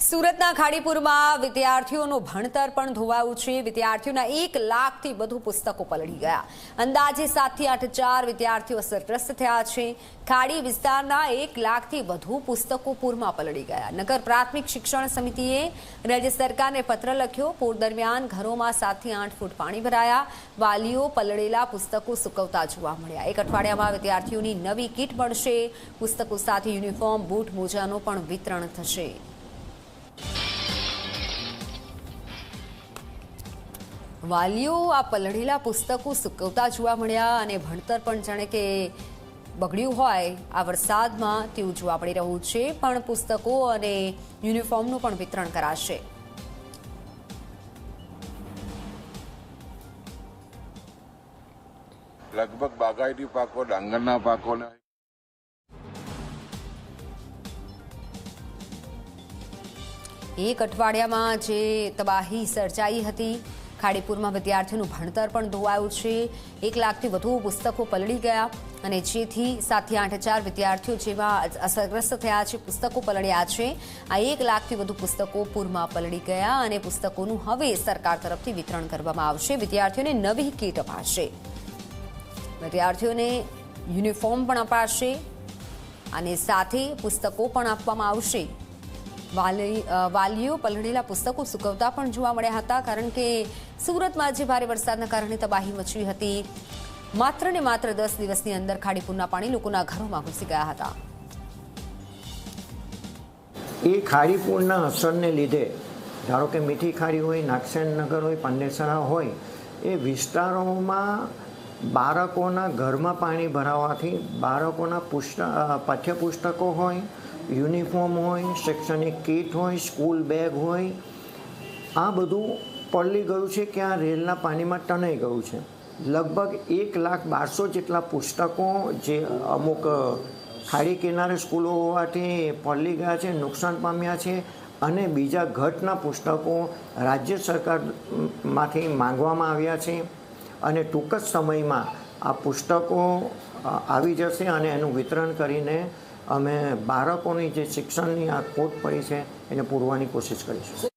સુરતના ખાડીપુરમાં વિદ્યાર્થીઓનું ભણતર પણ ધોવાયું છે। વિદ્યાર્થીઓના 1 લાખથી વધુ પુસ્તકો પલળી ગયા। અંદાજે 7 થી 8 હજાર વિદ્યાર્થીઓ અસરગ્રસ્ત થયા છે। ખાડી વિસ્તારના 1 લાખથી વધુ પુસ્તકો પૂરમાં પલળી ગયા। નગર પ્રાથમિક શિક્ષણ સમિતિએ રાજ્ય સરકારને પત્ર લખ્યો। પૂર દરમિયાન ઘરોમાં 7 થી 8 ફૂટ પાણી ભરાયા। વાલીઓ પલળેલા પુસ્તકો સૂકવતા જોવા મળ્યા। એક અઠવાડિયામાં વિદ્યાર્થીઓની નવી કીટ મળશે। પુસ્તકો સાથે યુનિફોર્મ, બૂટ, મોજાનું પણ વિતરણ થશે। વાલીઓ આ પલળેલા પુસ્તકો સૂકવતા જોવા મળ્યા અને ભણતર પણ જાણે કે બગડ્યું હોય આ વરસાદમાં તેવું જોવા મળી રહ્યું છે। પણ પુસ્તકો અને યુનિફોર્મનું પણ વિતરણ કરાશે। લગભગ બાગાયતી પાકો, ડાંગરના પાકોને એક અઠવાડિયામાં જે તબાહી સર્જાઈ હતી। ખાડીપુરમાં વિદ્યાર્થીઓનું ભણતર પણ ધોવાયું છે। 1 લાખથી વધુ પુસ્તકો પલળી ગયા અને જેથી 7 થી 8 હજાર વિદ્યાર્થીઓ જેવા અસરગ્રસ્ત થયા છે। પુસ્તકો પલળ્યા છે। આ 1 લાખથી વધુ પુસ્તકો પૂરમાં પલળી ગયા અને પુસ્તકોનું હવે સરકાર તરફથી વિતરણ કરવામાં આવશે। વિદ્યાર્થીઓને નવી કીટ અપાશે, વિદ્યાર્થીઓને યુનિફોર્મ પણ અપાશે અને સાથે પુસ્તકો પણ આપવામાં આવશે। વાલીઓ પલળેલા પુસ્તકો સૂકવતા પણ જોવા મળ્યા હતા, કારણ કે સુરતમાં જે ભારે વરસાદના કારણે તબાહી મચી હતી। માત્ર ને માત્ર 10 દિવસની અંદર ખાડીપુરના પાણી લોકોના ઘરોમાં ઘૂસી ગયા હતા। એ ખાડીપુરના અસરને લીધે ધારો કે મીઠી ખાડી હોય, નાગસેનનગર હોય, પાંડેસરા હોય, એ વિસ્તારોમાં બાળકોના ઘરમાં પાણી ભરાવાથી બાળકોના પાઠ્યપુસ્તકો હોય, યુનિફોર્મ હોય, શૈક્ષણિક કીટ હોય, સ્કૂલ બેગ હોય, આ બધું પલળી ગયું છે કે આ રેલના પાણીમાં ટનાઈ ગયું છે। લગભગ 1,12,000 જેટલા પુસ્તકો જે અમુક ખાડી કિનારે સ્કૂલો હોવાથી પલળી ગયા છે, નુકસાન પામ્યા છે અને બીજા ઘટના પુસ્તકો રાજ્ય સરકારમાંથી માંગવામાં આવ્યા છે અને ટૂંક જ સમયમાં આ પુસ્તકો આવી જશે અને એનું વિતરણ કરીને અમે બાળકોની જે શિક્ષણની આ ખોટ પડી છે એને પૂરવાની કોશિશ કરીશું।